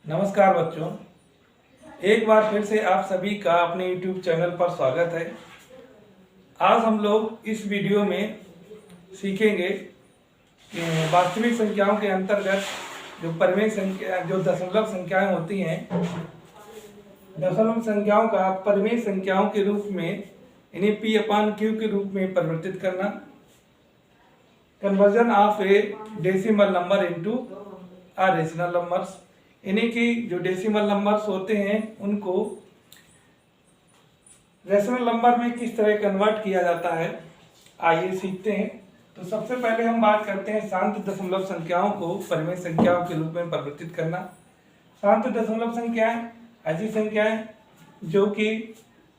नमस्कार बच्चों, एक बार फिर से आप सभी का अपने YouTube चैनल पर स्वागत है। आज हम लोग इस वीडियो में सीखेंगे कि वास्तविक संख्याओं के अंतर्गत जो परिमेय संख्या जो दशमलव संख्याएं होती हैं, दशमलव संख्याओं का परिमेय संख्याओं के रूप में इन्हें P/Q के रूप में परिवर्तित करना, conversion of a decimal number into a rational numbers. इन्हीं की जो डेसिमल नंबर्स होते हैं उनको रेशनल नंबर में किस तरह कन्वर्ट किया जाता है, आइए सीखते हैं। तो सबसे पहले हम बात करते हैं शांत दशमलव संख्याओं को परिमेय संख्याओं के रूप में परिवर्तित करना। शांत दशमलव संख्याएं ऐसी संख्याएं जो कि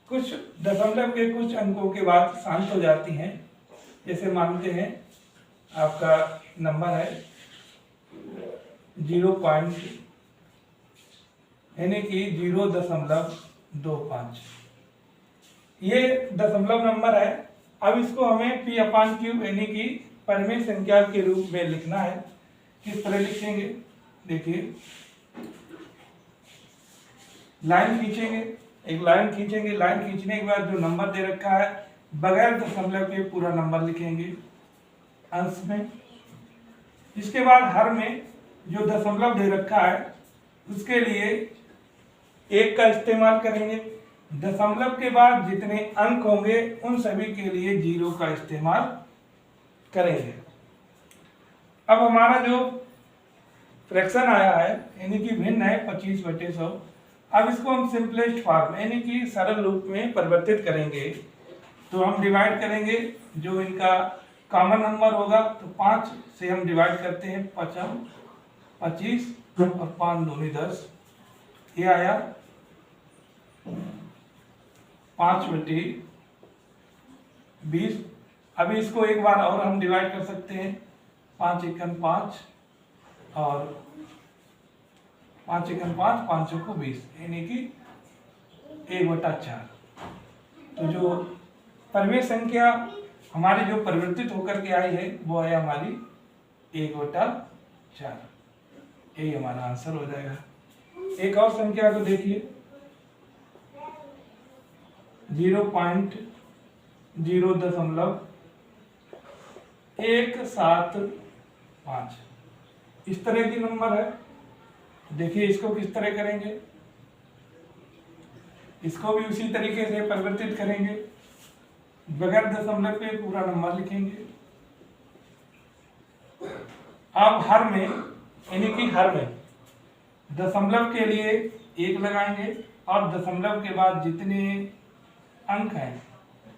कुछ दशमलव के कुछ अंकों के बाद शांत हो जाती हैं। जैसे मानते हैं आपका नंबर है 0. यानी कि 0.25, ये दशमलव नंबर है। अब इसको हमें P/Q यानी कि परिमेय संख्या के रूप में लिखना है। किस तरह लिखेंगे, देखिए लाइन खींचेंगे, एक लाइन खींचेंगे। लाइन खींचने के बाद जो नंबर दे रखा है बगैर दशमलव के पूरा नंबर लिखेंगे अंश में। इसके बाद हर में जो दशमलव दे रखा है उसके लिए 1 का इस्तेमाल करेंगे। दशमलव के बाद जितने अंक होंगे उन सभी के लिए 0 का इस्तेमाल करेंगे। अब हमारा जो फ्रैक्शन आया है यानी कि भिन्न है 25/100। अब इसको हम सिंपलेस्ट फॉर्म यानी कि सरल रूप में परिवर्तित करेंगे। तो हम डिवाइड करेंगे, जो इनका कॉमन नंबर होगा तो 5 से हम डिवाइड करते हैं। 25 और 5 दूनी 10, ये आया 5/20। अभी इसको एक बार और हम डिवाइड कर सकते हैं। 5 एकम 5 और 5 एकम 5, 5 चौको 20 यानी कि 1/4। तो जो परिमेय संख्या हमारी जो परिवर्तित होकर के आई है वो है हमारी 1/4। यही हमारा आंसर हो जाएगा। एक और संख्या को देखिए 0.175। इस तरह की नंबर है। देखिए इसको किस तरह करेंगे, इसको भी उसी तरीके से परिवर्तित करेंगे, बगैर दशमलव के पूरा नंबर लिखेंगे। अब हर में यानी कि हर में दशमलव के लिए 1 लगाएंगे और दशमलव के बाद जितने अंक हैं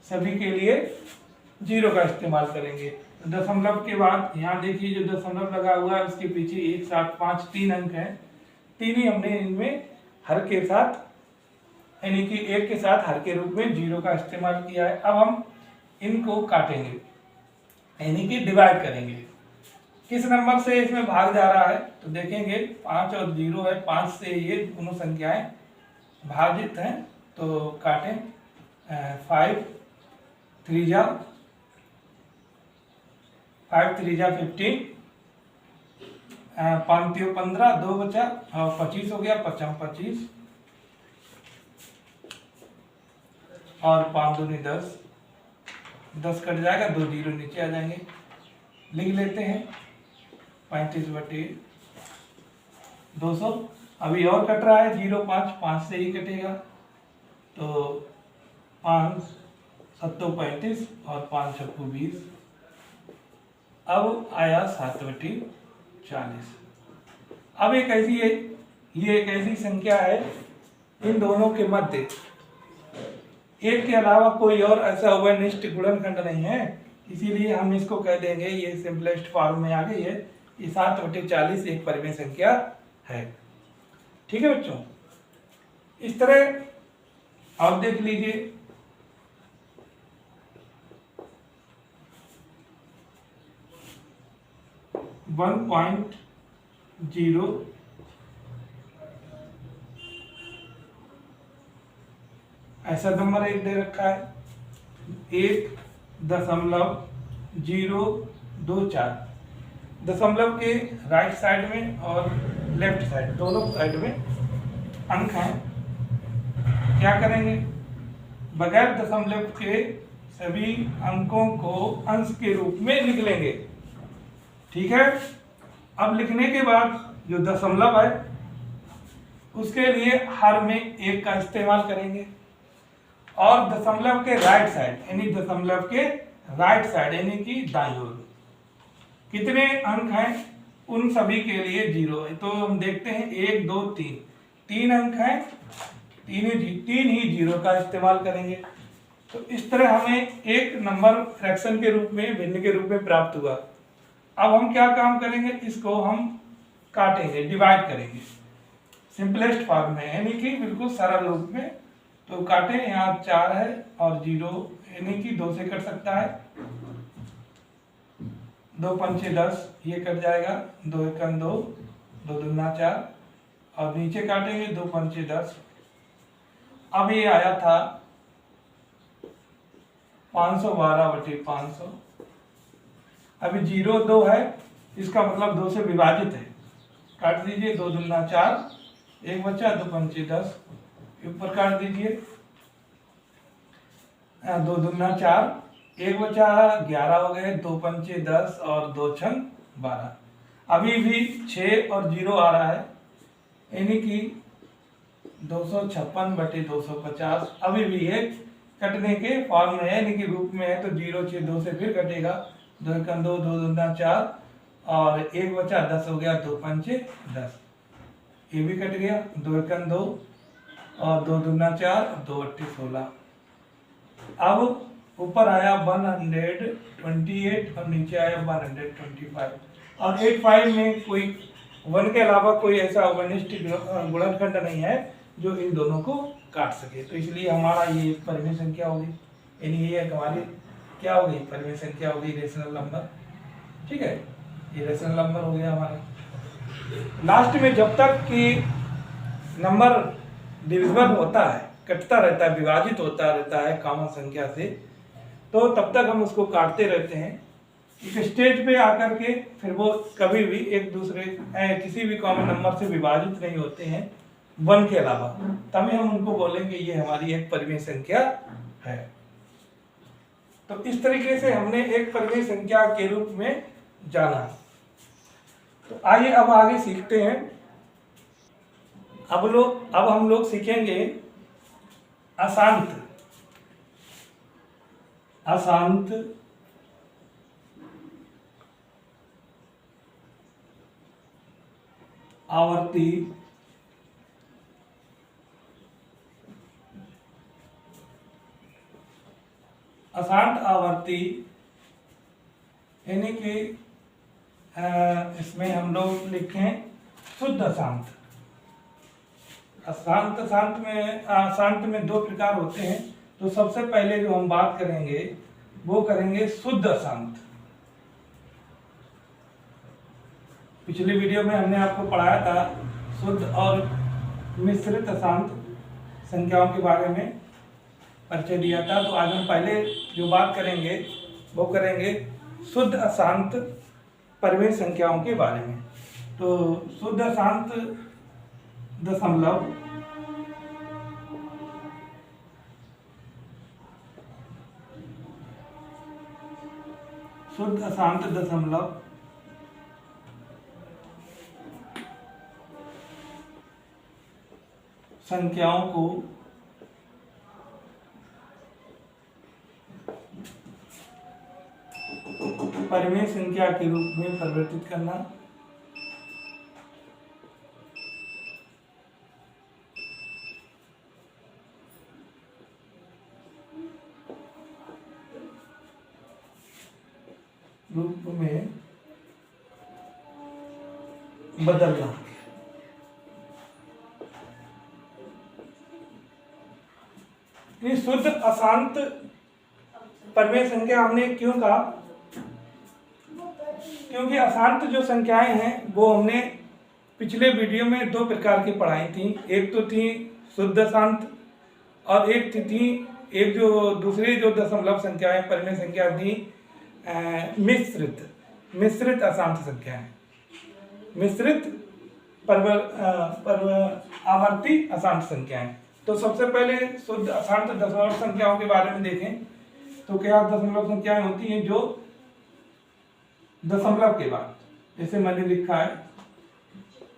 सभी के लिए 0 का इस्तेमाल करेंगे। तो दशमलव के बाद यहाँ देखिए जो दशमलव लगा हुआ है उसके पीछे 1, 7, 5 3 अंक हैं। 3 ही हमने इनमें हर के साथ यानी कि 1 के साथ हर के रूप में 0 का इस्तेमाल किया है। अब हम इनको काटेंगे यानी कि डिवाइड करेंगे। किस नंबर से इसमें भाग जा रहा है तो देखेंगे 5 और 0 है। 5 से ये दोनों संख्याएं भाजित हैं तो काटें। 5 3 जा 5 3 जा 15, 5 3 15, 2 बचा और 25 हो गया। 5 25 और 5 दूनी 10, 10 कट जाएगा, 2 0 नीचे आ जाएंगे। लिख लेते हैं 35/200। अभी और कट रहा है 0 5, 5 से ही कटेगा तो 5 7 35 और 5 6 20। अब आया 7/40। अब एक ऐसी है, ये एक ऐसी संख्या है इन दोनों के मध्य एक के अलावा कोई और ऐसा उभयनिष्ठ गुणनखंड नहीं है, इसीलिए हम इसको कह देंगे, ये सिंपलेस्ट फॉर्म में आ गई है। ये 7/40 एक परिमेय संख्या है। ठीक है बच्चों, इस तरह आप देख लीजिए। (1.0) ऐसा नंबर एक दे रखा है 1.024। दशमलव के राइट साइड में और लेफ्ट साइड, दोनों साइड में अंक हैं। क्या करेंगे, बगैर दशमलव के सभी अंकों को अंश के रूप में लिख लेंगे। ठीक है, अब लिखने के बाद जो दशमलव है उसके लिए हर में एक का इस्तेमाल करेंगे, और दशमलव के राइट साइड यानी दशमलव के राइट साइड यानी कि दाईं ओर कितने अंक हैं उन सभी के लिए 0 है। तो हम देखते हैं 1 2 3, 3 अंक हैं, तीन ही 0 का इस्तेमाल करेंगे। तो इस तरह हमें एक नंबर फ्रैक्शन के रूप में, भिन्न के रूप में प्राप्त हुआ। अब हम क्या काम करेंगे, इसको हम काटेंगे, डिवाइड करेंगे सिंपलेस्ट फॉर्म में यानी कि बिल्कुल सरल रूप में। तो काटें, यहाँ 4 है और 0 यानी कि 2 से कट सकता है, 2 पंचे 10, ये कट जाएगा, 2 एकम 2, 2 दूना 4, और नीचे काटेंगे 2 पंचे 10। अब ये आया था 512/500। अभी 0 2 है, इसका मतलब 2 से विभाजित है, काट दीजिए, 2 दूना 4, 1 बचा, 2 पंचे 10, ऊपर काट दीजिए, 2 दूना 4, 1 बचा, 11 हो गए, 2 पंचे 10 और 2 छंग 12। अभी भी 6 और 0 आ रहा है यानी कि 256/250। अभी भी ये कटने के फॉर्म में है यानी कि रूप में है, तो 0 6 2 से फिर कटेगा, 2 एकम 2, 2 दूना 4 और 1 बचा, 10 हो गया, 2 पंचे 10, ये भी कट गया, 2 एकम 2 और 2 दूना 4, 2 अट्ठी 16। अब ऊपर आया 128 और नीचे आया 125, और 85 में कोई 1 के अलावा कोई ऐसा अवनिष्ठ गुणनखंड नहीं है जो इन दोनों को काट सके। तो इसलिए हमारा ये परिमेय संख्या होगी, यानी ये हमारी क्या होगी, परिमेय संख्या होगी, रेशनल नंबर। ठीक है, ये रेशनल नंबर हो गया हमारा। लास्ट में जब तक कि नंबर डिविजिबल होता है, कटता रहता है, विभाजित होता रहता है कॉमन संख्या से, तो तब तक हम उसको काटते रहते हैं। एक स्टेज पे आकर के फिर वो कभी भी एक दूसरे किसी भी कॉमन नंबर से विभाजित नहीं होते हैं 1 के अलावा, तभी हम उनको बोलेंगे ये हमारी एक परिमेय संख्या है। तो इस तरीके से हमने एक परिमेय संख्या के रूप में जाना। तो आइए अब आगे सीखते हैं। अब हम लोग सीखेंगे अशांत आवर्ती यानी कि इसमें हम लोग लिखें शुद्ध अशांत। अशांत में 2 प्रकार होते हैं। तो सबसे पहले जो हम बात करेंगे वो करेंगे शुद्ध अशांत। पिछली वीडियो में हमने आपको पढ़ाया था शुद्ध और मिश्रित अशांत संख्याओं के बारे में परिचय दिया था। तो आज हम पहले जो बात करेंगे वो करेंगे शुद्ध अशांत परिमेय संख्याओं के बारे में। तो शुद्ध अशांत दशमलव, शुद्ध अशांत दशमलव संख्याओं को परिमेय संख्या के रूप में परिवर्तित करना। रूप में बदलना। ये शुद्ध अशांत परिमेय संख्या हमने क्यों कहा? क्योंकि अशांत जो संख्याएं हैं वो हमने पिछले वीडियो में 2 प्रकार की पढ़ाई थी। एक तो थी शुद्ध अशांत और एक जो दूसरी जो दशमलव संख्याएं परिमेय संख्या थी मिश्रित अशांत संख्याएं। मिश्रित आवर्ती अशांत संख्याएं। तो सबसे पहले शुद्ध अशांत दशमलव संख्याओं के बारे में देखें तो क्या दशमलव संख्याएं होती हैं जो दशमलव के बाद, जैसे मैंने लिखा है,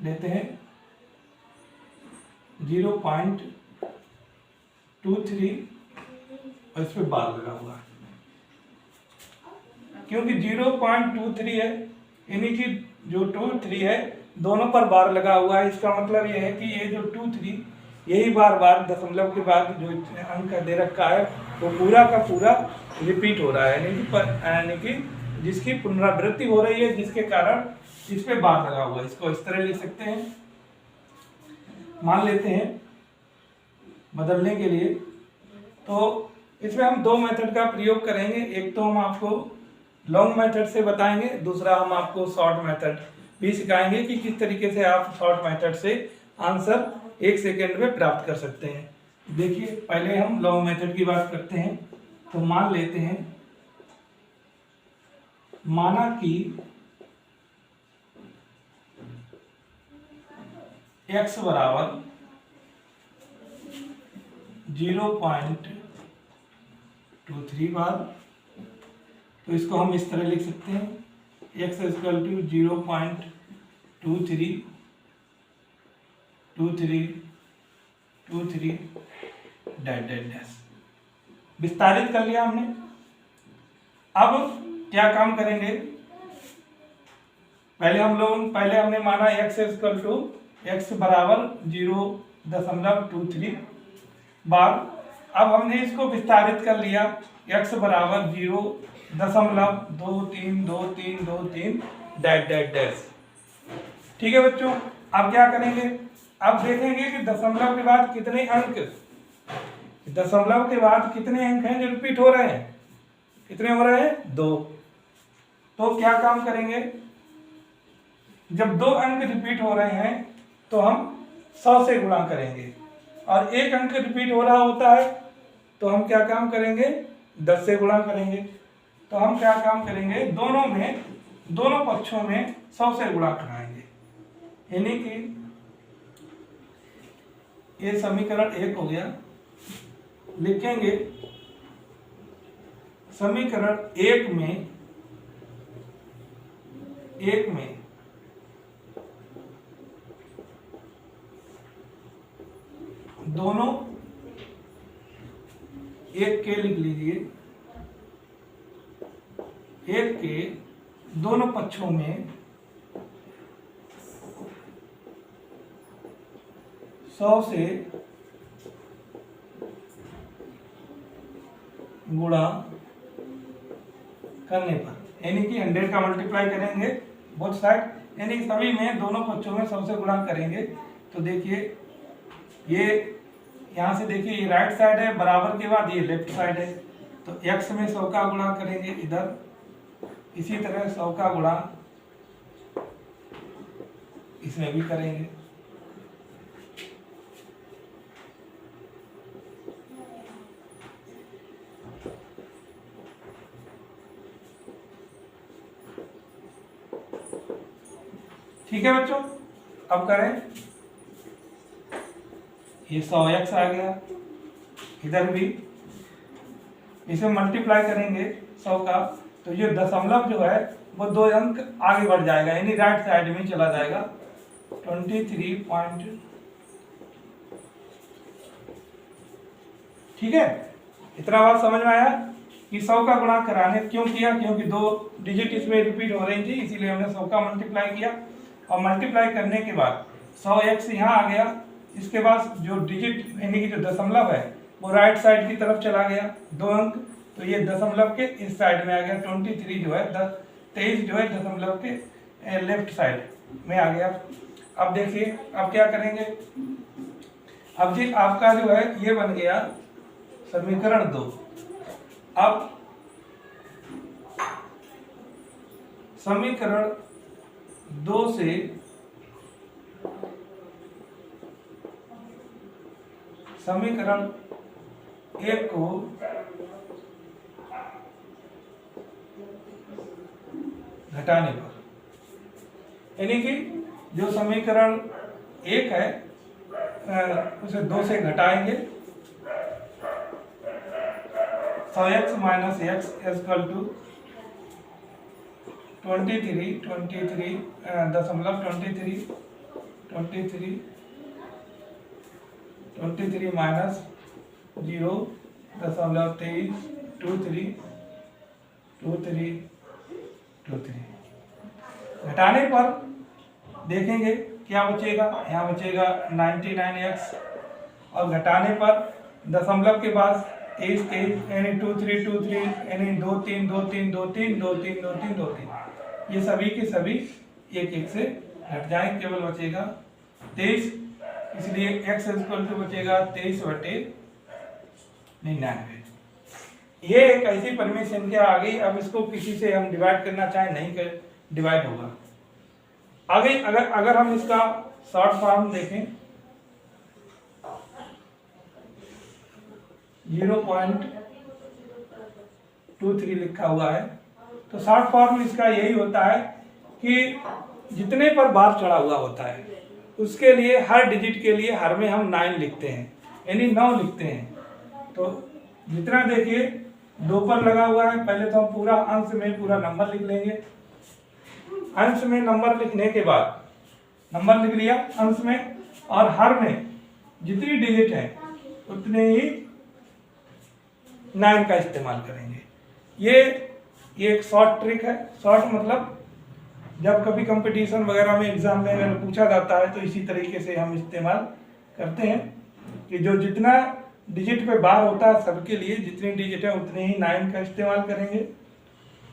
लेते हैं 0.23 और इस पे बार लगा हुआ है, क्योंकि 0.23 है, यानी कि जो 23 है दोनों पर बार लगा हुआ है। इसका मतलब यह है कि ये जो 23 यही बार बार दशमलव के बाद जो अंक दे रखा है वो पूरा का पूरा रिपीट हो रहा है, यानी कि जिसकी पुनरावृत्ति हो रही है, जिसके कारण इस पे बार लगा हुआ है। इसको इस तरह लिख सकते हैं। मान लेते हैं बदलने के लिए, तो इसमें हम दो मेथड का प्रयोग करेंगे। एक तो हम आपको लॉन्ग मेथड से बताएंगे, दूसरा हम आपको शॉर्ट मेथड भी सिखाएंगे कि किस तरीके से आप शॉर्ट मेथड से आंसर 1 सेकेंड में प्राप्त कर सकते हैं। देखिए, पहले हम लॉन्ग मेथड की बात करते हैं। तो मान लेते हैं, माना कि x बराबर 0.23 बार, तो इसको हम इस तरह लिख सकते हैं, x equal to 0.23 dash dash dash. विस्तारित कर लिया हमने। अब क्या काम करेंगे, पहले हमने माना x इक्वल टू x बराबर 0.23 बार। अब हमने इसको विस्तारित कर लिया, x बराबर 0.232323 डैश डैश डैश। ठीक है बच्चों, अब क्या करेंगे, अब देखेंगे कि दशमलव के बाद कितने अंक हैं जो रिपीट हो रहे हैं। कितने हो रहे हैं? 2। तो क्या काम करेंगे, जब 2 अंक रिपीट हो रहे हैं तो हम 100 से गुणा करेंगे, और 1 अंक रिपीट हो रहा होता है तो हम क्या काम करेंगे, 10 से गुणा करेंगे। तो हम क्या काम करेंगे, दोनों पक्षों में 100 से गुणा कराएंगे, यानी कि ये समीकरण 1 हो गया। लिखेंगे समीकरण 1 में दोनों, एक के लिख लीजिए, एक के दोनों पक्षों में 100 से गुणा करने पर, यानी कि 100 का मल्टीप्लाई करेंगे बोथ साइड, यानी सभी में दोनों पक्षों में 100 से गुणा करेंगे। तो देखिए, ये यहाँ से देखिए, ये राइट साइड है, बराबर के बाद ये लेफ्ट साइड है, तो x में 100 का गुणा करेंगे इधर, इसी तरह 100 का गुणा इसमें भी करेंगे। ठीक है बच्चों, अब करें, ये 100x आ गया, इधर भी इसे मल्टीप्लाई करेंगे 100 का, तो ये दशमलव जो है वो 2 अंक आगे बढ़ जाएगा, यानी राइट साइड में चला जाएगा। 23 ठीक है, इतना बात समझ में आया कि 100 का गुणा कराने क्यों किया, क्योंकि 2 डिजिट इसमें रिपीट हो रही थी, इसीलिए हमने 100 का मल्टीप्लाई किया। और मल्टीप्लाई करने के बाद 100x यहाँ आ गया, इसके बाद जो डिजिट यानी कि जो दशमलव है वो राइट साइड की तरफ चला गया, 2 अंक, तो ये दशमलव के इस साइड में आ गया। 23 जो है 23 जो है दशमलव के लेफ्ट साइड में आ गया। अब देखिए, अब क्या करेंगे, अब जी आपका जो है ये बन गया समीकरण 2। अब समीकरण 2 से समीकरण 1 को घटाने पर, यानी कि जो समीकरण 1 है उसे 2 से घटाएंगे। तो x minus x equal to 23 minus 0.23 घटाने पर देखेंगे क्या बचेगा, यहाँ बचेगा 99x, और घटाने पर दशमलव के पास 23 यानी 23 यानी 2 3 2 3 2 3 2 3 2 3 2 3, ये सभी के सभी एक एक से घट जाएंगे, केवल बचेगा 23, इसलिए x इक्वल टू बचेगा 23/99। ये एक ऐसी परिमेय संख्या आ गई। अब इसको किसी से हम डिवाइड करना चाहें नहीं कर डिवाइड होगा। आगे अगर हम इसका शॉर्ट फॉर्म देखें 0.23 लिखा हुआ है, तो शॉर्ट फॉर्म इसका यही होता है कि जितने पर बार चढ़ा हुआ होता है उसके लिए हर डिजिट के लिए हर में हम 9 लिखते हैं, यानी 9 लिखते हैं। तो जितना देखिए 2 पर लगा हुआ है, पहले तो हम पूरा अंश में पूरा नंबर लिख लेंगे। अंश में नंबर लिखने के बाद नंबर लिख लिया अंश में, और हर में जितनी डिजिट है उतने ही 9 का इस्तेमाल करेंगे। ये एक शॉर्ट ट्रिक है। शॉर्ट मतलब जब कभी कंपटीशन वगैरह में एग्जाम में अगर पूछा जाता है तो इसी तरीके से हम इस्तेमाल करते हैं कि जो जितना डिजिट पे बार होता है सबके लिए जितनी डिजिट है उतने ही 9 का इस्तेमाल करेंगे।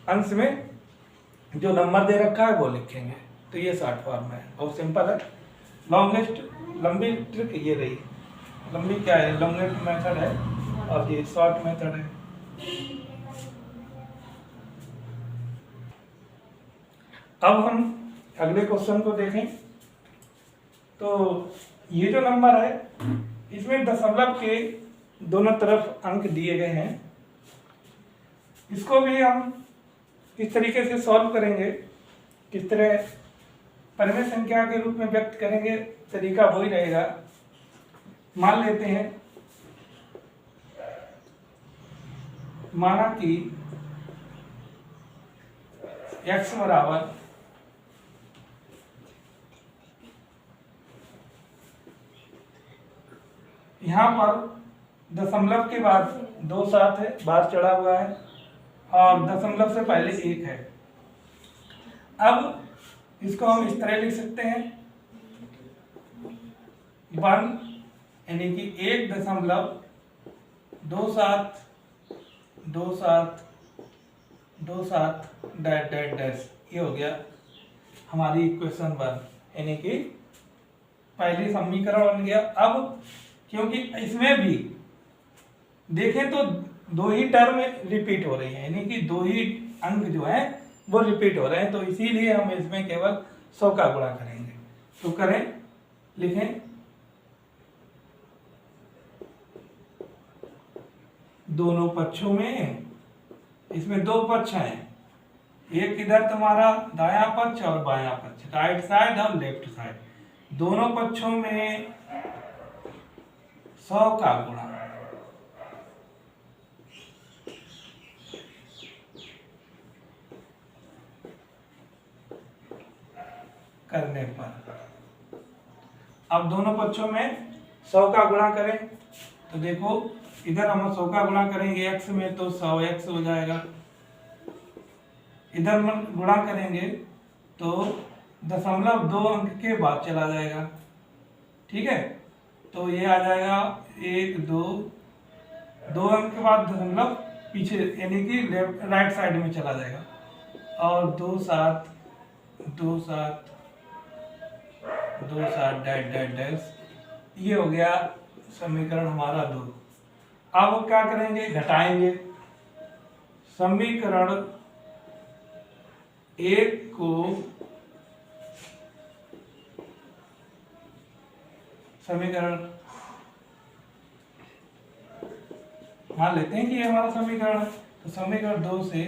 अंश में जो नंबर दे रखा है वो लिखेंगे। तो ये शॉर्ट फॉर्म है, बहुत सिंपल है। लॉन्गेस्ट लंबी ट्रिक ये रही, लंबी क्या है, लॉन्गेस्ट मेथड है और ये शॉर्ट मेथड है। अब हम अगले क्वेश्चन को देखें। तो ये जो नंबर है इसमें दशमलव के दोनों तरफ अंक दिए गए हैं। इसको भी हम इस तरीके से सॉल्व करेंगे, किस तरह परिमेय संख्या के रूप में व्यक्त करेंगे, तरीका वही रहेगा। मान लेते हैं, माना कि x बराबर यहाँ पर दशमलव के बाद 2 7 है, बार चढ़ा हुआ है, और दशमलव से पहले 1 है। अब इसको हम इस तरह लिख सकते हैं 1 यानी कि 1.272727 डैश डैश डैश, ये हो गया हमारी इक्वेशन 1, यानी कि पहली समीकरण बन गया। अब क्योंकि इसमें भी देखें तो 2 ही टर्म रिपीट हो रही है, यानी कि 2 ही अंक जो है वो रिपीट हो रहे हैं, तो इसीलिए हम इसमें केवल 100 का गुणा करेंगे। तो करें, लिखें दोनों पक्षों में, इसमें 2 पक्ष हैं, एक इधर तुम्हारा दायां पक्ष और बायां पक्ष, राइट साइड और लेफ्ट साइड, दोनों पक्षों में 100 का गुणा करने पर, अब दोनों पक्षों में 100 का गुणा करें तो देखो इधर हम 100 का गुणा करेंगे x में तो 100x हो जाएगा, इधर हम गुणा करेंगे तो 0.2 अंक के बाद चला जाएगा। ठीक है, तो ये आ जाएगा 1 2 2 अंक के बाद दशमलव पीछे यानी कि लेफ्ट राइट साइड में चला जाएगा, और 2 7 2 7 2 7 डैश डैश डैश, ये हो गया समीकरण हमारा 2। अब क्या करेंगे, घटाएंगे। समीकरण 1 को समीकरण मान लेते हैं कि ये हमारा समीकरण है, तो समीकरण 2 से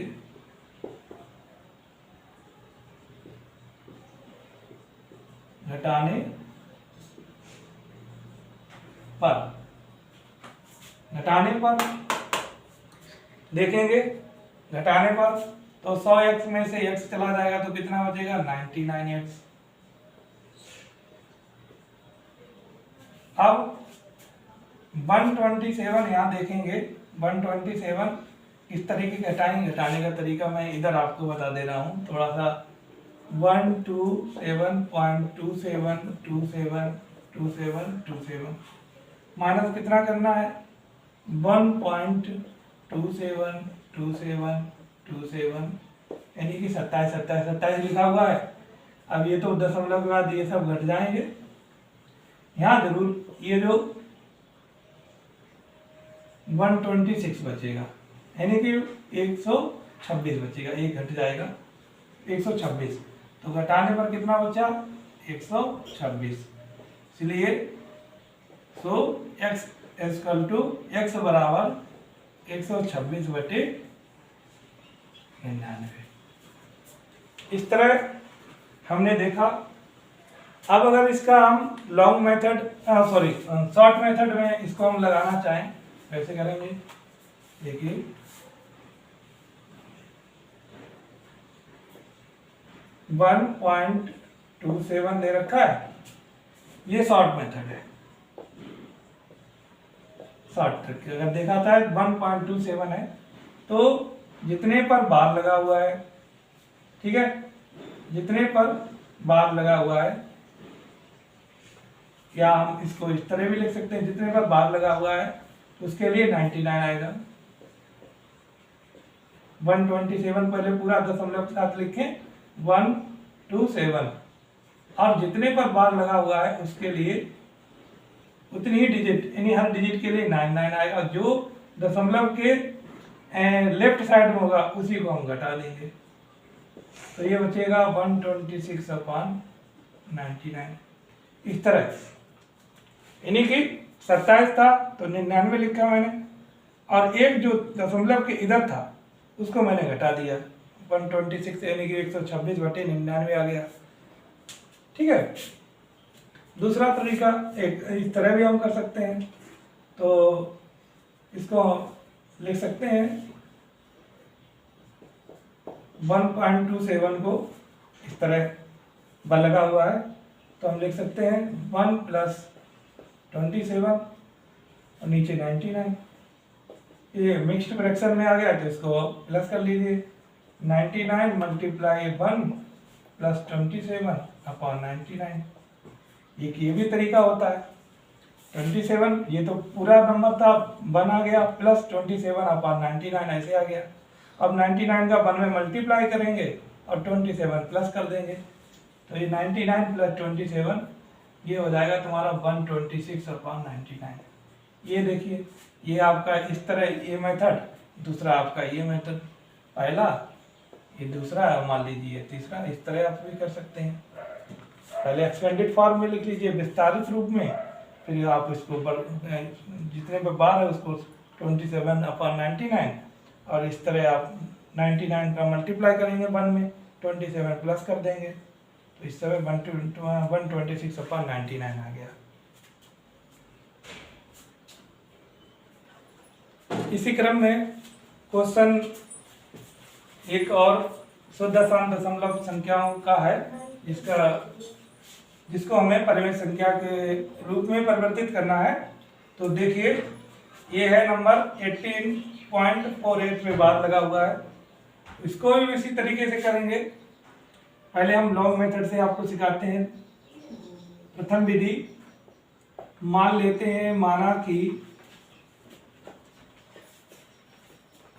घटाने पर देखेंगे, घटाने पर तो 100x में से x चला जाएगा तो कितना बचेगा 99x। अब 127 यहाँ देखेंगे, 127 किस तरीके के घटाएंगे, घटाने का तरीका मैं इधर आपको बता दे रहा हूँ थोड़ा सा। 127.272727 माइनस कितना करना है 1.272727 यानी कि 27 लिखा हुआ है। अब ये तो दशमलव के बाद ये सब घट जाएंगे, यहाँ जरूर ये जो 126 बचेगा यानी कि 126 बचेगा, एक घट जाएगा 126, तो घटाने पर कितना बचा 126। इसलिए सो x x बराबर 126/99। इस तरह हमने देखा। अब अगर इसका हम लॉन्ग मेथड शॉर्ट मेथड में इसको हम लगाना चाहें कैसे करेंगे, देखिए 1.27 दे रखा है, ये शॉर्ट मेथड है। शॉर्ट ट्रिक अगर देखा था 1.27 है तो जितने पर बार लगा हुआ है, ठीक है, जितने पर बार लगा हुआ है, या हम इसको इस तरह भी लिख सकते हैं, जितने पर बार लगा हुआ है उसके लिए 99 आएगा। 127 पहले पूरा दशमलव के साथ लिखें 127, और जितने पर बार लगा हुआ है उसके लिए उतनी ही डिजिट, यानी हर डिजिट के लिए 99 आएगा। जो दशमलव के लेफ्ट साइड में होगा उसी को हम घटा देंगे, तो ये बचेगा 126/99। इस तरह यानी कि 27 था तो 99 लिखा मैंने, और एक जो दशमलव के इधर था उसको मैंने घटा दिया 126 यानी कि 126/99 आ गया। ठीक है, दूसरा तरीका एक इस तरह भी हम कर सकते हैं, तो इसको लिख सकते हैं 1.27 को इस तरह बल लगा हुआ है तो हम लिख सकते हैं 1 + 27 और नीचे 99। ये मिक्स्ड फ्रैक्शन में आ गया तो इसको प्लस कर लीजिए, 99 × 1 + 27/99। ये भी तरीका होता है। 27 ये तो पूरा नंबर था, 1 आ गया प्लस 27/99 ऐसे आ गया। अब 99 का 1 में मल्टीप्लाई करेंगे और 27 प्लस कर देंगे, तो ये 99 + 27 ये हो जाएगा तुम्हारा 126/99। ये देखिए, ये आपका इस तरह ये मेथड, दूसरा आपका ये मेथड, पहला ये दूसरा मान लीजिए तीसरा, इस तरह आप भी कर सकते हैं। पहले एक्सपेंडेड फॉर्म में लिख लीजिए विस्तारित रूप में, फिर आप इसको जितने पे बार है उसको 27/99, और इस तरह आप 99 का मल्टीप्लाई करेंगे 1 में, 27 प्लस कर देंगे, तो इस तरह 126/99 आ गया। इसी क्रम में क्वेश्चन एक और शुद्ध दशमलव संख्याओं का है, जिसको हमें परिमेय संख्या के रूप में परिवर्तित करना है। तो देखिए ये है नंबर 18.48 में बार लगा हुआ है, इसको भी इसी तरीके से करेंगे। पहले हम लॉन्ग मेथड से आपको सिखाते हैं। प्रथम विधि, मान लेते हैं, माना कि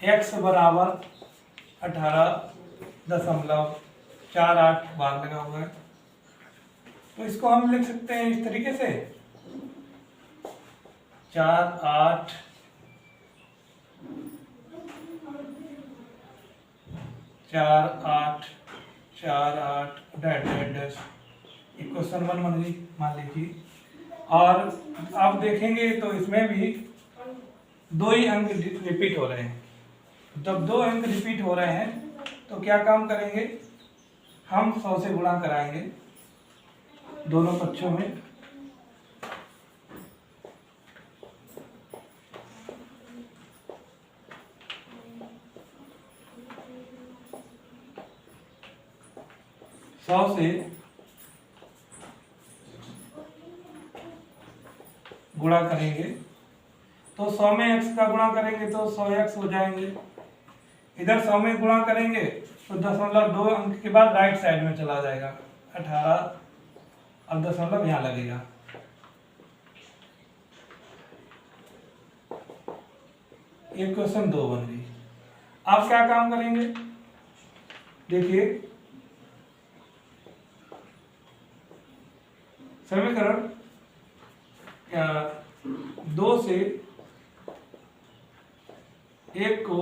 x बराबर 18.48 बार लगा हुआ है, तो इसको हम लिख सकते हैं इस तरीके से 4 8 4 8 4 8 डैश क्वेश्चन 1 मान लीजिए। और आप देखेंगे तो इसमें भी 2 ही अंक रिपीट हो रहे हैं। जब 2 अंक रिपीट हो रहे हैं तो क्या काम करेंगे, हम 100 से गुणा कराएंगे, दोनों पक्षों में। सौ से गुणा करेंगे तो 100 में x का गुणा करेंगे तो 100x हो जाएंगे। इधर 100 में गुणा करेंगे तो 0.2 अंक के बाद राइट साइड में चला जाएगा 18 और दशमलव यहाँ लगेगा। ये क्वेश्चन 2 बन गई। आप क्या काम करेंगे, देखिए समीकरण 2 से 1 को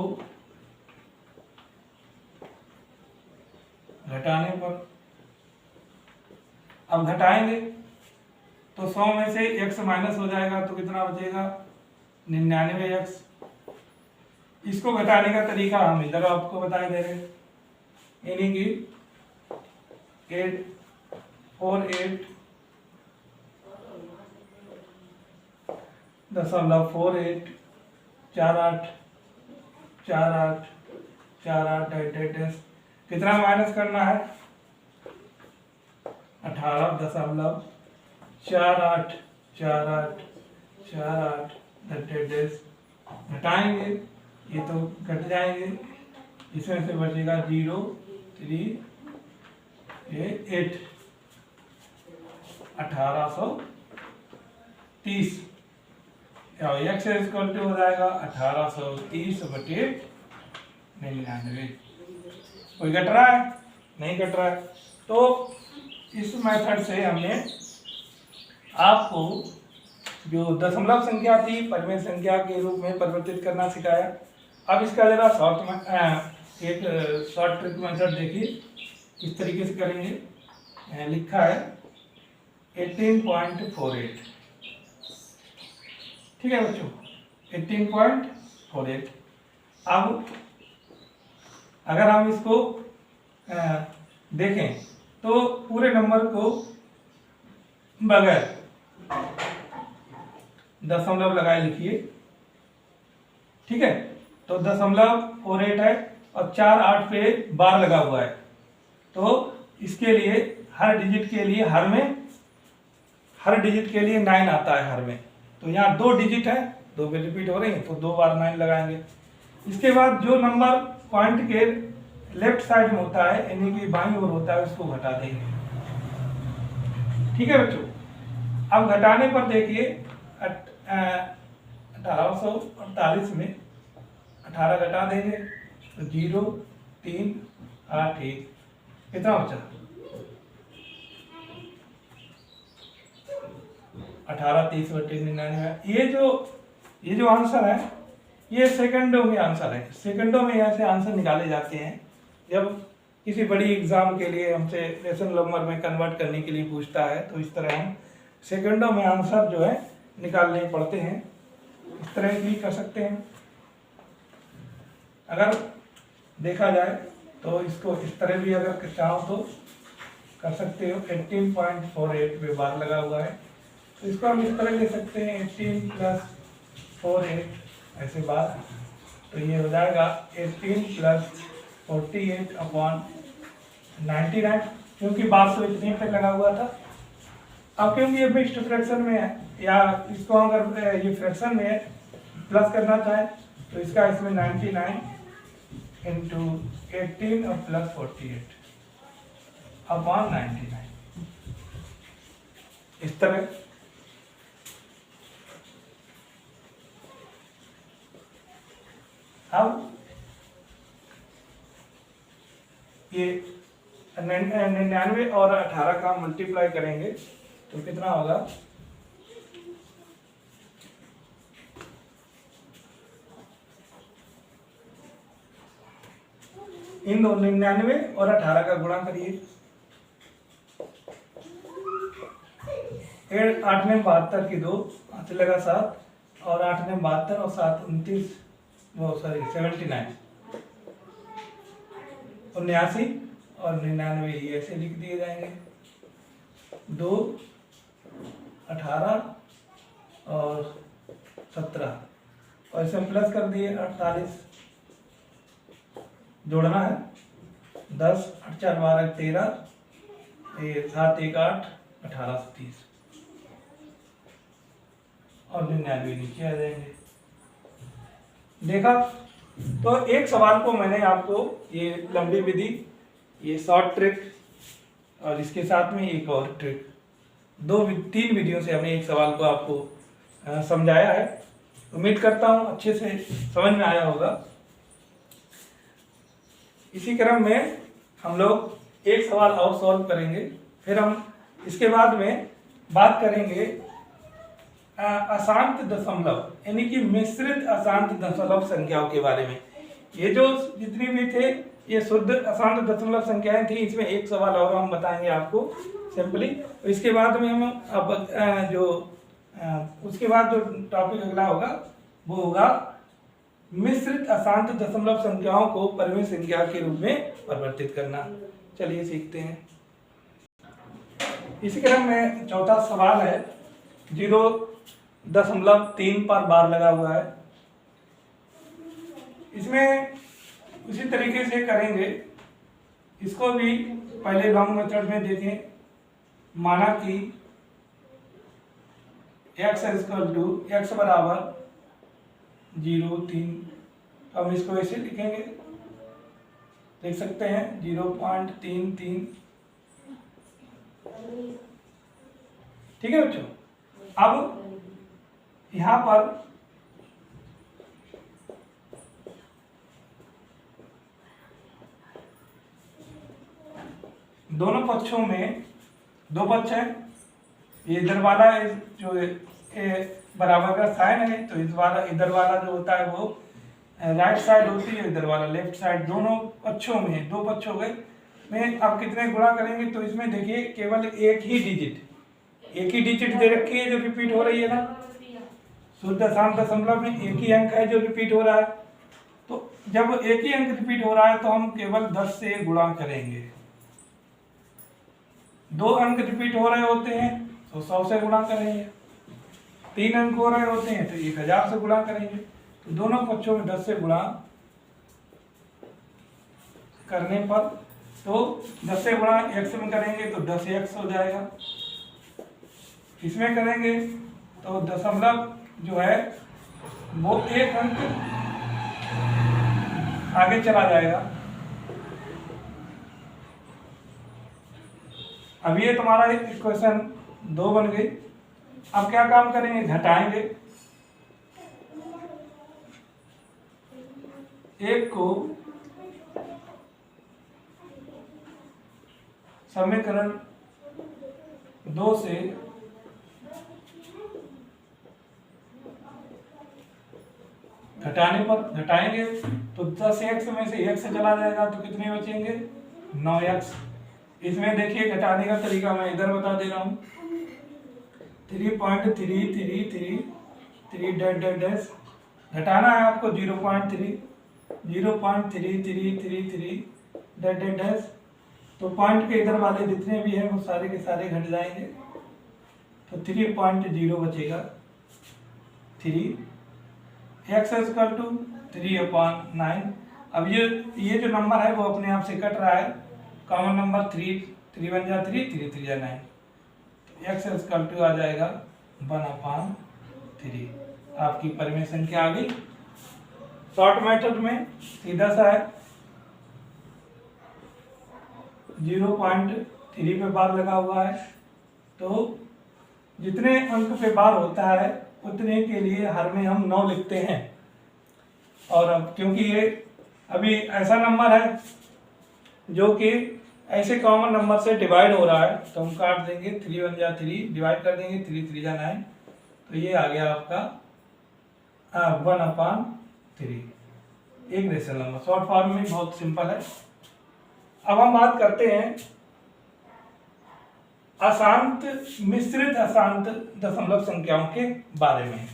घटाने पर, अब घटाएंगे तो 100 में से x माइनस हो जाएगा तो कितना बचेगा 99x। इसको घटाने का तरीका हम इधर आपको बता दे रहे हैं, यानी कि 848.48 48 कितना माइनस करना है 18.48 घटाएंगे ये तो घट जाएंगे, इसमें से बचेगा 0 3 8 1830 x इक्वल टू हो जाएगा 1830/99। कोई घट रहा है, नहीं घट रहा है। तो इस मेथड से हमने आपको जो दशमलव संख्या थी परिमेय संख्या के रूप में परिवर्तित करना सिखाया। अब इसका जरा एक शॉर्ट ट्रिक मेथड देखिए किस तरीके से करेंगे। लिखा है 18.48, ठीक है बच्चों 18.48। अब अगर हम इसको देखें तो पूरे नंबर को बगैर दशमलव लगाए लिखिए, ठीक है। तो 0.48 है और 4 8 पे बार लगा हुआ है, तो इसके लिए हर डिजिट के लिए हर डिजिट के लिए 9 आता है हर में। तो यहाँ 2 डिजिट है, 2 पे रिपीट हो रही है तो 2 बार 9 लगाएंगे। इसके बाद जो नंबर पॉइंट के लेफ्ट साइड में होता है यानी कि बाईं ओर होता है उसको घटा देंगे, ठीक है बच्चों। अब घटाने पर देखिए 1848 में 18 घटा देंगे तो 0 3 8 1 कितना बचा 1830/99। ये जो आंसर है ये सेकंडों में आंसर है, सेकंडों में यहाँ से आंसर निकाले जाते हैं। जब किसी बड़ी एग्जाम के लिए हमसे रेशनल नंबर में कन्वर्ट करने के लिए पूछता है तो इस तरह हम सेकंडों में आंसर जो है निकालने पड़ते हैं। इस तरह भी कर सकते हैं। अगर देखा जाए तो इसको इस तरह भी अगर चाहो तो कर सकते हो। 18.48 पे बार लगा हुआ है तो इसको हम इस तरह ले सकते हैं 18 + 48 ऐसे बार, तो ये हो जाएगा 18 + 48/99 क्योंकि 1200 इतने पे लगा हुआ था। अब क्योंकि ये मिक्स्ड फ्रैक्शन में है या इसको अगर ये फ्रैक्शन में प्लस करना चाहे तो इसका इसमें 99 × 18 और + 48/99 इस तरह। अब ये 99 और 18 का मल्टीप्लाई करेंगे तो कितना होगा इन दो 99 और 18 का गुणा करिए। 8 में 72 की 2 हाथ लगा 7 और 8 में 72 और 7 29 79 79 और 99 ये ऐसे लिख दिए जाएंगे। 2, 18 और 17 और इसमें प्लस कर दिए 48, जोड़ना है 10, 8, 4, 12, 13, 7, 1, 8, 18 से 30 और 99 नीचे आ जाएंगे। देखा? तो एक सवाल को मैंने आपको, ये लंबी विधि, ये शॉर्ट ट्रिक और इसके साथ में एक और ट्रिक, 3 विधियों से हमने एक सवाल को आपको समझाया है। उम्मीद करता हूँ अच्छे से समझ में आया होगा। इसी क्रम में हम लोग एक सवाल और सॉल्व करेंगे, फिर हम इसके बाद में बात करेंगे अशांत दशमलव यानी कि मिश्रित अशांत दशमलव संख्याओं के बारे में। ये जो जितनी भी थे ये शुद्ध अशांत दशमलव संख्याएं थी, इसमें एक सवाल और हम बताएंगे आपको सिंपली। इसके बाद में हम अब उसके बाद जो टॉपिक अगला होगा वो होगा मिश्रित अशांत दशमलव संख्याओं को परिमेय संख्या के रूप में परिवर्तित करना। चलिए सीखते हैं। इसी क्रम में चौथा सवाल है, 0.3 पर बार लगा हुआ है। इसमें उसी तरीके से करेंगे, इसको भी पहले लॉन्ग मेथड में देखें। माना कि x बराबर 0.3, हम इसको ऐसे लिखेंगे, देख सकते हैं 0.33। ठीक है बच्चों। अब यहाँ पर दोनों पक्षों में 2 पक्ष हैं। ये इधर वाला जो बराबर का साइन है, तो इधर वाला जो होता है वो राइट साइड होती है, इधर वाला लेफ्ट साइड। दोनों पक्षों में 2 पक्ष हो गए। में अब कितने गुणा करेंगे, तो इसमें देखिए केवल एक ही डिजिट दे रखी है जो रिपीट हो रही है ना। शुद्ध अशांत दशमलव में एक ही अंक है जो रिपीट हो रहा है। तो जब एक ही अंक रिपीट हो रहा है तो हम केवल 10 से गुणा करेंगे। 2 अंक रिपीट हो रहे होते हैं तो 100 से गुणा करेंगे। 3 अंक हो रहे होते हैं तो 1000 से गुणा करेंगे। तो दोनों पक्षों में 10 से गुणा करने पर, तो 10 से गुणा x में करेंगे तो 10x हो जाएगा। इसमें करेंगे तो दशमलव जो है वो 1 अंक आगे चला जाएगा। अब ये तुम्हारा इक्वेशन 2 बन गई। अब क्या काम करेंगे, घटाएंगे। 1 को समीकरण 2 से घटाने पर घटाएंगे तो 10x में से x चला जाएगा तो कितने बचेंगे, 9x। इसमें देखिए घटाने का तरीका मैं इधर बता दे रहा हूँ। 3.3333 डैश घटाना है आपको 0.3333 डैश। तो पॉइंट के इधर वाले जितने भी हैं वो सारे के सारे घट जाएंगे तो 3.0 बचेगा। 3 x = 3/9। अब ये जो नंबर है वो अपने आप से कट रहा है। कॉमन नंबर 3 1 जा 3 3 3 जा 9, तो x = आ जाएगा 1/3। आपकी परिमेय संख्या आ गई। शॉर्ट मेथड में सीधा सा है, 0.3 पे बार लगा हुआ है, तो जितने अंक पे बार होता है उतने के लिए हर में हम 9 लिखते हैं। और अब क्योंकि ये अभी ऐसा नंबर है जो कि ऐसे कॉमन नंबर से डिवाइड हो रहा है, तो हम काट देंगे 3 1 जा 3, डिवाइड कर देंगे 3 3 जा 9, तो ये आ गया आपका 1/3, एक रेशनल नंबर। शॉर्ट फॉर्म में बहुत सिंपल है। अब हम बात करते हैं मिश्रित अशांत दशमलव संख्याओं के बारे में।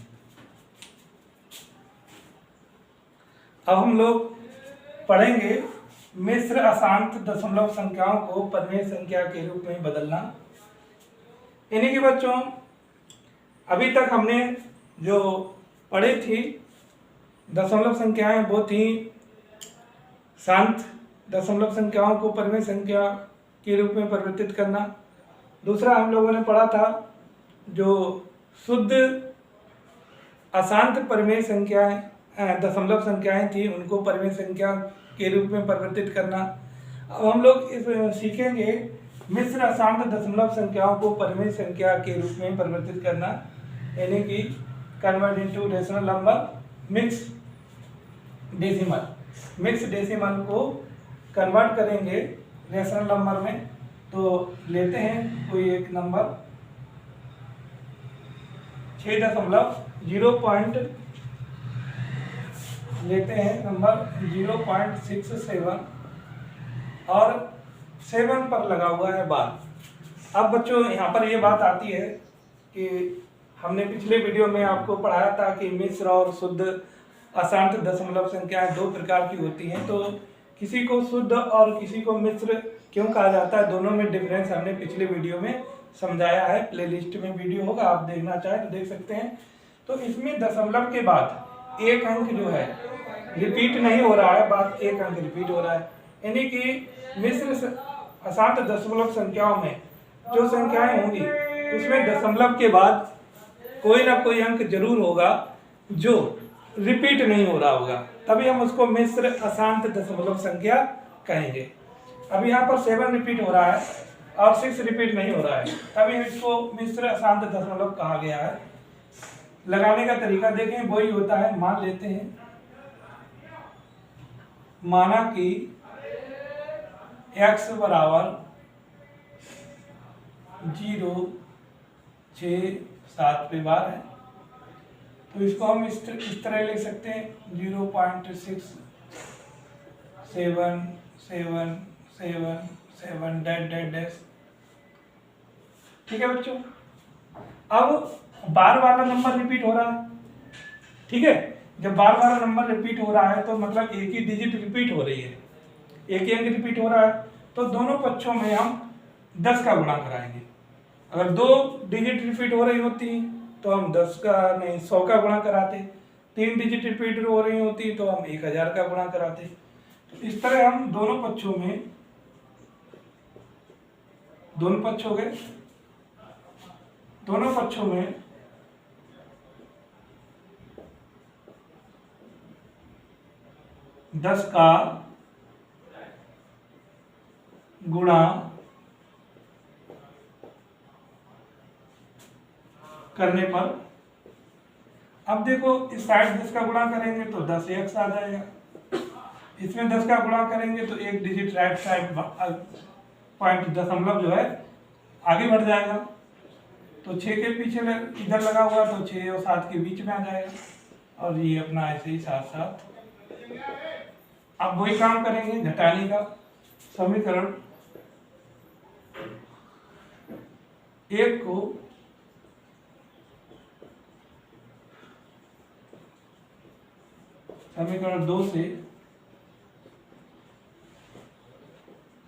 अब हम लोग पढ़ेंगे मिश्र अशांत दशमलव संख्याओं को परिमेय संख्या के रूप में बदलना। यानी कि बच्चों अभी तक हमने जो पढ़ी थी दशमलव संख्याएं वो थी शांत दशमलव संख्याओं को परिमेय संख्या के रूप में परिवर्तित करना। दूसरा हम लोगों ने पढ़ा था जो शुद्ध अशांत परिमेय संख्याएं दशमलव संख्याएं थी उनको परिमेय संख्या के रूप में परिवर्तित करना। अब हम लोग इस सीखेंगे मिश्र अशांत दशमलव संख्याओं को परिमेय संख्या के रूप में परिवर्तित करना, यानी कि convert into rational number mix decimal को कन्वर्ट करेंगे रेशनल नंबर में। तो लेते हैं कोई एक नंबर 6.0 लेते हैं नंबर 0.67 और 7 पर लगा हुआ है बार। अब बच्चों यहाँ पर ये बात आती है कि हमने पिछले वीडियो में आपको पढ़ाया था कि मिश्र और शुद्ध अशांत दशमलव संख्याएं दो प्रकार की होती हैं। तो किसी को शुद्ध और किसी को मिश्र क्यों कहा जाता है, दोनों में डिफरेंस हमने पिछले वीडियो में समझाया है। प्लेलिस्ट में वीडियो होगा, आप देखना चाहें तो देख सकते हैं। तो इसमें दशमलव के बाद एक अंक जो है रिपीट नहीं हो रहा है, बात एक अंक रिपीट हो रहा है। यानी कि मिश्र अशांत दशमलव संख्याओं में जो संख्याएं होंगी उसमें दशमलव के बाद कोई ना कोई अंक जरूर होगा जो रिपीट नहीं हो रहा होगा, तभी हम उसको मिश्र अशांत दशमलव संख्या कहेंगे। अब यहाँ पर 7 रिपीट हो रहा है और 6 रिपीट नहीं हो रहा है, तभी इसको मिश्र अशांत दशमलव कहा गया है। लगाने का तरीका देखें, वही होता है। मान लेते हैं, माना कि x बराबर 0, 6, 7 पे बार है, तो इसको हम इस तरह लिख सकते हैं 0.6777 डैश। ठीक है बच्चों। अब बार वाला नंबर रिपीट हो रहा है, ठीक है। जब बार वाला नंबर रिपीट हो रहा है तो मतलब एक ही डिजिट रिपीट हो रही है, एक ही अंक रिपीट हो रहा है, तो दोनों पक्षों में हम 10 का गुणा कराएंगे। अगर 2 डिजिट रिपीट हो रही होती तो हम 100 का गुणा कराते, 3 डिजिट रिपीट हो रही होती तो हम 1000 का गुणा कराते। तो इस तरह हम दोनों पक्ष हो गए, दोनों पक्षों में दस का गुणा करने पर, अब देखो इस साइड 10 का गुणा करेंगे तो 10x आ जाएगा, इसमें 10 का गुणा करेंगे तो एक डिजिट राइट साइड पॉइंट दशमलव जो है आगे बढ़ जाएगा। तो 6 के पीछे इधर लगा हुआ तो 6 और 7 के बीच में आ जाएगा, और ये अपना ऐसे ही साथ साथ। अब वही काम करेंगे घटाने का समीकरण, एक को समीकरण 2 से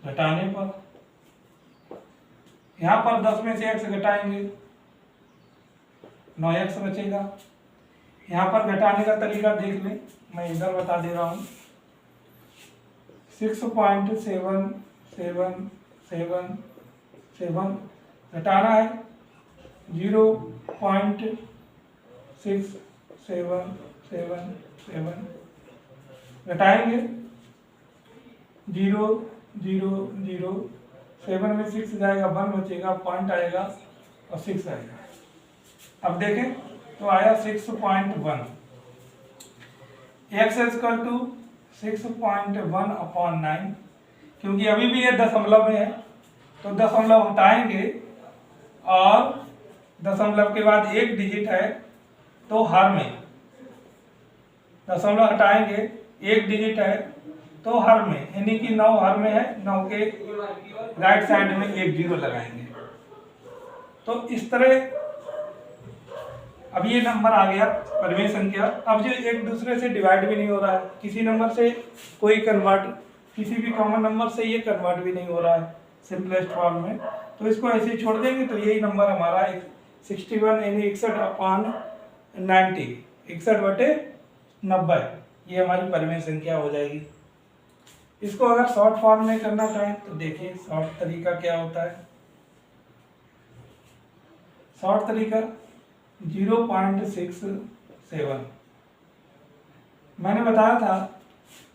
घटाने पर, यहां पर 10 में से x घटाएंगे 9x बचेगा। यहां पर घटाने का तरीका देख लें, मैं इधर बता दे रहा हूं। 6.777 घटाना है 0.6777 घटाएंगे 0 0 0, 7 में 6 जाएगा, 1 बचेगा, पॉइंट आएगा और 6 आएगा। अब देखें तो आया 6.1, x इक्वल टू 6.1/9। क्योंकि अभी भी ये दशमलव में है तो दशमलव हटाएंगे और दशमलव के बाद एक डिजिट है तो हर में दशमलव हटाएंगे, एक डिजिट है तो हर में, यानी कि 9 हर में है, 9 के राइट साइड में एक 0 लगाएंगे। तो इस तरह अब ये नंबर आ गया परिमेय संख्या। अब जो एक दूसरे से डिवाइड भी नहीं हो रहा है, किसी नंबर से कोई कन्वर्ट, किसी भी कॉमन नंबर से ये कन्वर्ट भी नहीं हो रहा है, सिंपलेस्ट फॉर्म में। तो इसको ऐसे ही छोड़ देंगे तो यही नंबर हमारा 61 यानी 61/90, 61/90 ये हमारी परिमेय संख्या हो जाएगी। इसको अगर शॉर्ट फॉर्म में करना चाहें तो देखिए शॉर्ट तरीका क्या होता है। शॉर्ट तरीका 0.67। मैंने बताया था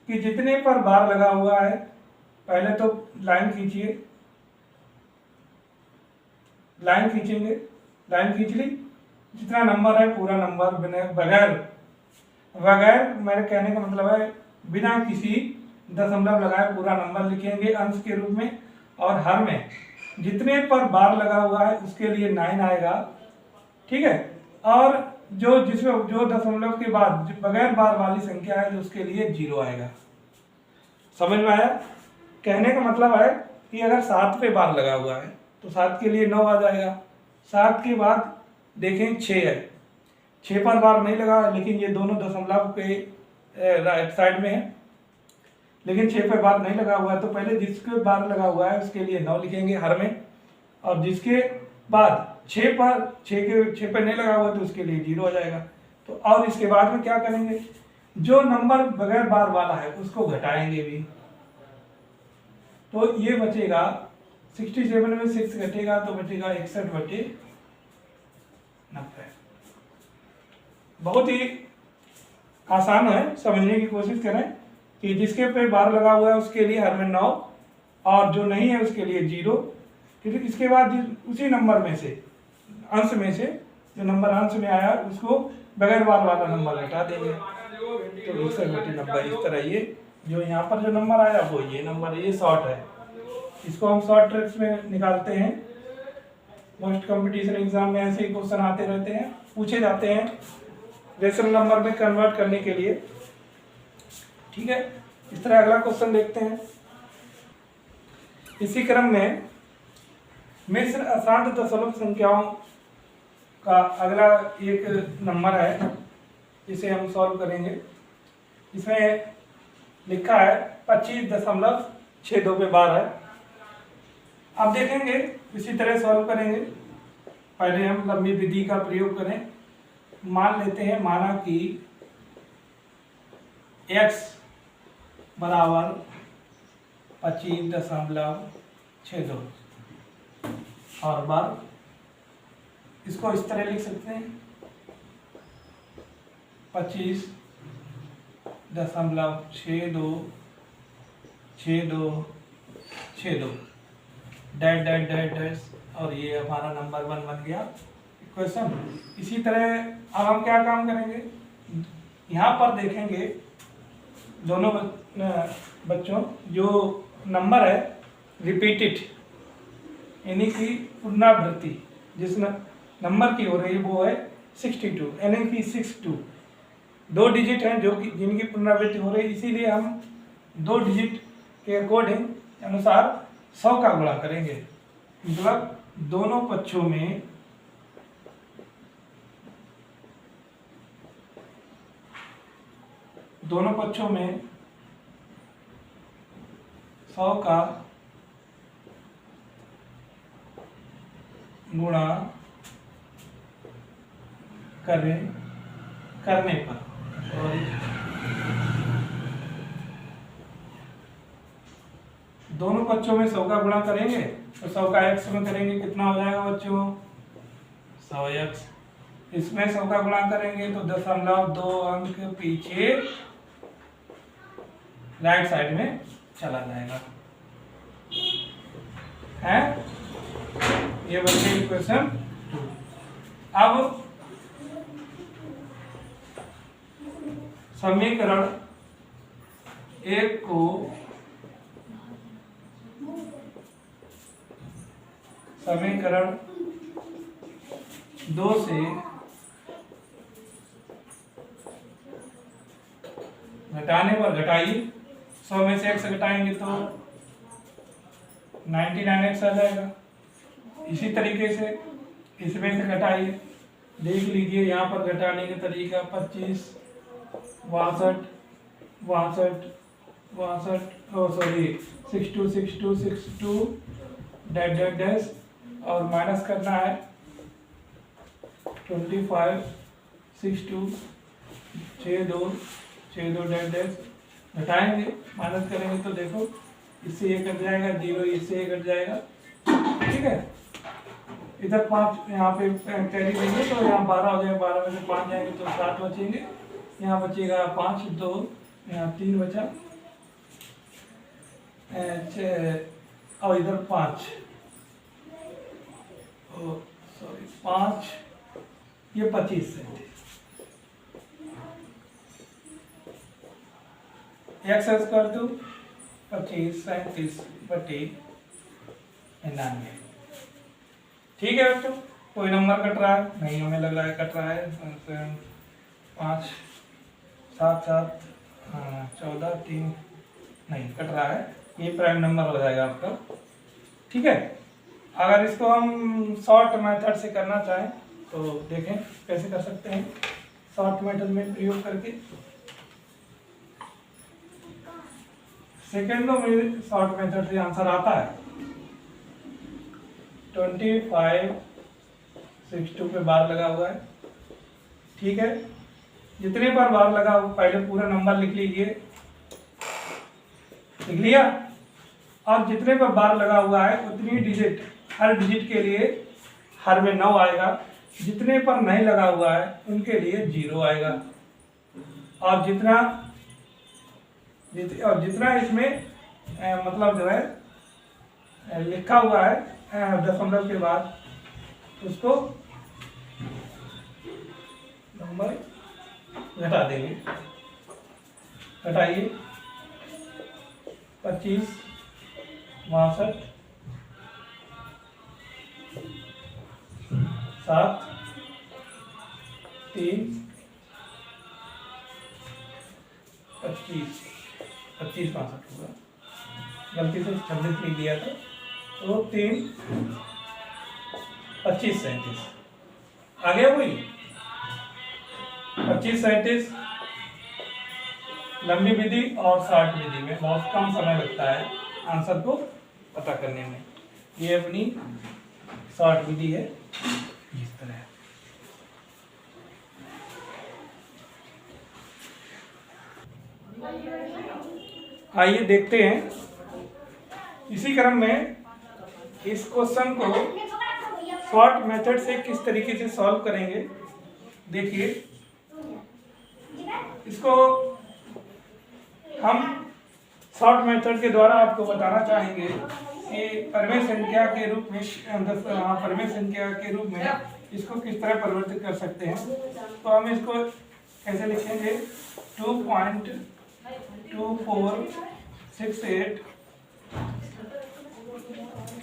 कि जितने पर बार लगा हुआ है, पहले तो लाइन खींचिए, लाइन खींचेंगे, लाइन खींच ली, जितना नंबर है पूरा नंबर बगैर मेरे कहने का मतलब है बिना किसी दशमलव लगाए पूरा नंबर लिखेंगे अंश के रूप में, और हर में जितने पर बार लगा हुआ है उसके लिए 9 आएगा, ठीक है। और जिसमें जो दशमलव के बाद बगैर बार वाली संख्या है तो उसके लिए 0 आएगा। समझ में आया? कहने का मतलब है कि अगर 7 पे बार लगा हुआ है तो 7 के लिए 9 आ जाएगा। 7 के बाद देखें 6 है, 6 पर बार नहीं लगा लेकिन ये दोनों दशमलव के राइट साइड में है, लेकिन 6 पे बार नहीं लगा हुआ है तो पहले जिसके बार लगा हुआ है उसके लिए 9 लिखेंगे हर में, और जिसके बाद 6 पे नहीं लगा हुआ तो उसके लिए 0 हो जाएगा। तो और इसके बाद में क्या करेंगे, जो नंबर बगैर बार वाला है उसको घटाएंगे भी, तो ये बचेगा 67 में 6 घटेगा तो बचेगा 61/90। बहुत ही आसान है, समझने की कोशिश करें कि जिसके पे बार लगा हुआ है उसके लिए हर में 9 और जो नहीं है उसके लिए 0। फिर इसके बाद उसी नंबर में से अंश में से जो नंबर अंश में आया उसको बगैर बार वाला नंबर घटा देंगे, तो 61/90। इस तरह ये जो यहाँ पर जो नंबर आया वो ये नंबर, ये शॉर्ट है, इसको हम शॉर्ट ट्रिक्स में निकालते हैं। मोस्ट कंपटीशन एग्जाम में ऐसे ही क्वेश्चन आते रहते हैं, पूछे जाते हैं रेशनल नंबर में कन्वर्ट करने के लिए, ठीक है। इस तरह अगला क्वेश्चन देखते हैं। इसी क्रम में मिश्र असांत दशमलव संख्याओं का अगला एक नंबर है, इसे हम सॉल्व करेंगे। इसमें लिखा है 25.62 पे बार है। अब देखेंगे इसी तरह सॉल्व करेंगे। पहले हम लंबी विधि का प्रयोग करें। मान लेते हैं, माना कि x बराबर 25.62 और बार, इसको इस तरह लिख सकते हैं 25.6262 डैश डैश डैश डैश, और ये हमारा नंबर 1 बन गया इक्वेशन। इसी तरह अब हम क्या काम करेंगे, यहाँ पर देखेंगे दोनों बच्चों जो नंबर है रिपीटेड यानी कि पुनरावृत्ति जिस नंबर की हो रही है वो है 62 यानी कि 62 2 डिजिट हैं जो कि जिनकी पुनरावृत्ति हो रही है, इसीलिए हम 2 डिजिट के अकॉर्डिंग अनुसार 100 का गुणा करेंगे। मतलब दोनों पक्षों में दोनों पक्षों में 100 का गुणा करने पर, दोनों पक्षों में 100 का गुणा करेंगे तो 100 का x में करेंगे कितना हो जाएगा बच्चों 100x। इसमें 100 का गुणा करेंगे तो 0.2 अंक पीछे राइट साइड में चला जाएगा, है ये बच्चे इक्वेशन 2। अब समीकरण 1 को समीकरण 2 से घटाने पर घटाइए, 100 में से x घटाएंगे तो 99x आ जाएगा। इसी तरीके से इसमें से घटाइए, देख लीजिए यहाँ पर घटाने का तरीका 25 62 62 62 62 62 डैश डैश डैश और माइनस करना है 25 62 62 डैश डैश घटाएंगे, माइनस करेंगे तो देखो इससे ये कट जाएगा 0, इससे ये कट जाएगा, ठीक है। इधर 5 यहाँ पे कैरी देंगे तो यहाँ 12 हो जाएगा, 12 में से 5 जाएंगे तो 7 बचेंगे, यहाँ बचेगा 5 2, यहाँ 3 बचा, और इधर 5 सॉरी 5 ये 25 है। एक्स स्क्वायर टू 25 37 बटे 99, ठीक है बच्चों। कोई नंबर कट रहा है? नहीं, हमें लग रहा है कट रहा है। 5 7 7 14 3 नहीं कट रहा है, ये प्राइम नंबर हो जाएगा आपका, ठीक है। अगर इसको हम शॉर्ट मेथड से करना चाहें तो देखें कैसे कर सकते हैं, शॉर्ट मेथड में प्रयोग करके। सेकेंडों में शॉर्ट मेथड से आंसर आता है। 25 62 पे बार लगा हुआ है, ठीक है। जितने पर बार लगा हुआ पहले पूरा नंबर लिख लीजिए, लिख लिया। अब जितने पर बार लगा हुआ है उतनी डिजिट, हर डिजिट के लिए हर में 9 आएगा, जितने पर नहीं लगा हुआ है उनके लिए 0 आएगा। और जितना इसमें मतलब जो है लिखा हुआ है दशमलव के बाद, उसको नंबर घटा देंगे। घटाइए 25 62 7 3 25 25 62 होगा, गलती से 26 लिख दिया था, तो 3 25 37 आ गया वही 25 37। लंबी विधि और शॉर्ट विधि में बहुत कम समय लगता है आंसर को पता करने में। ये अपनी शॉर्ट विधि है, इस तरह। आइए देखते हैं इसी क्रम में इस क्वेश्चन को शॉर्ट मेथड से किस तरीके से सॉल्व करेंगे। देखिए, इसको हम शॉर्ट मेथड के द्वारा आपको बताना चाहेंगे कि परिमेय संख्या के रूप में परिमेय संख्या के रूप में इसको किस तरह परिवर्तित कर सकते हैं। तो हम इसको कैसे लिखेंगे, 2.2468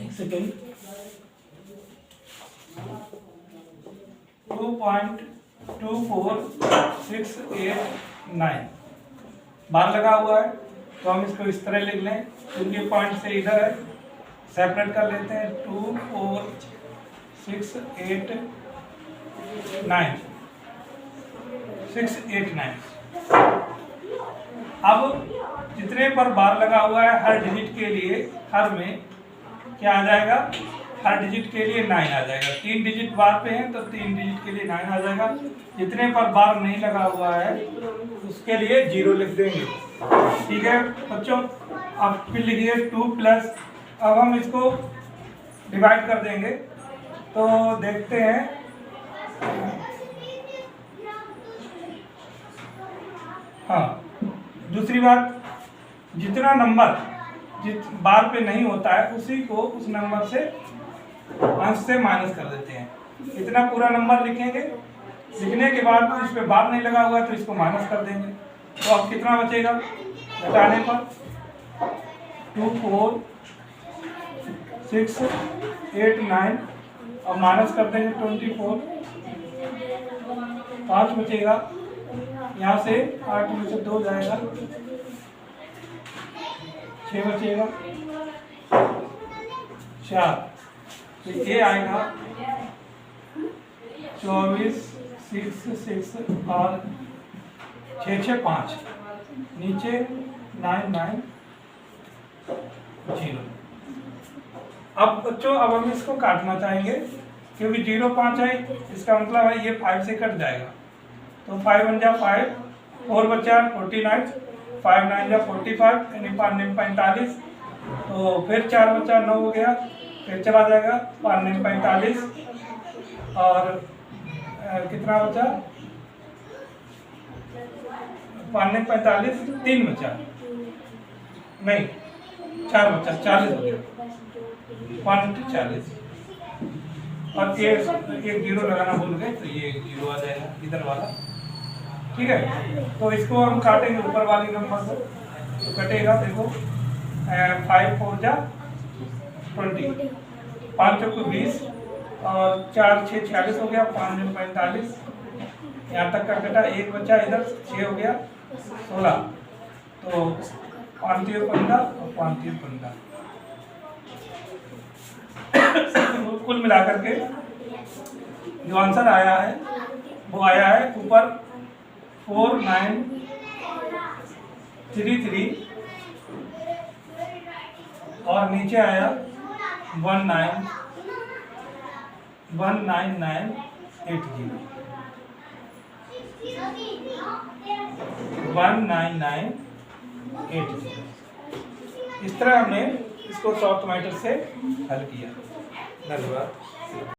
एक सेकेंड 2.24689 बार लगा हुआ है, तो हम इसको इस तरह लिख लें। इनके पॉइंट से इधर है, सेपरेट कर लेते हैं। 689 अब जितने पर बार लगा हुआ है हर डिजिट के लिए, हर में क्या आ जाएगा, हर डिजिट के लिए 9 आ जाएगा। 3 डिजिट बार पे हैं तो 3 डिजिट के लिए 9 आ जाएगा। जितने पर बार नहीं लगा हुआ है उसके लिए 0 लिख देंगे, ठीक है बच्चों। अब फिर लिखिए 2 प्लस, अब हम इसको डिवाइड कर देंगे तो देखते हैं। हाँ, दूसरी बात, जितना नंबर जिस बार पे नहीं होता है उसी को उस नंबर से अंश से माइनस कर देते हैं। इतना पूरा नंबर लिखेंगे, लिखने के बाद इस पे बार नहीं लगा हुआ है तो इसको माइनस कर देंगे। तो अब कितना बचेगा, घटाने पर 24689 और माइनस कर देंगे 24, 5 बचेगा। यहाँ से 8 में से 2 जाएगा, 6 बचेगा, 4, तो ये आएगा 24 6 6 और 6 6 5, नीचे 9 9 0। अब बच्चों अब हम इसको काटना चाहेंगे, क्योंकि 0 5 है, इसका मतलब है ये 5 से कट जाएगा। तो 5 1 जा 5, 4 बचा 49, 5 9 जा 45, यानी 5 9 45। तो फिर 4 बचा 9 हो गया, फिर चला जाएगा 5 9 45, और कितना बचा 5 9 45, 3 बचा, नहीं 4 बचा, 40 हो गया, 40। और एक जीरो लगाना भूल गए, तो ये जीरो आ जाएगा इधर वाला। ठीक है, तो इसको हम काटेंगे ऊपर वाली नंबर को, तो कटेगा देखो 5 4 जा 20, 5 चौको 20, और 4 6 46 हो गया, 5 9 45, यहाँ तक का कटा, एक बचा इधर 6 हो गया 16, तो 5 3 15 और 5 3 15। कुल मिलाकर के जो आंसर आया है वो आया है ऊपर 4933 और नीचे आया 19980, 19980। इस तरह हमने इसको सॉफ्ट मैटर से हल किया। धन्यवाद।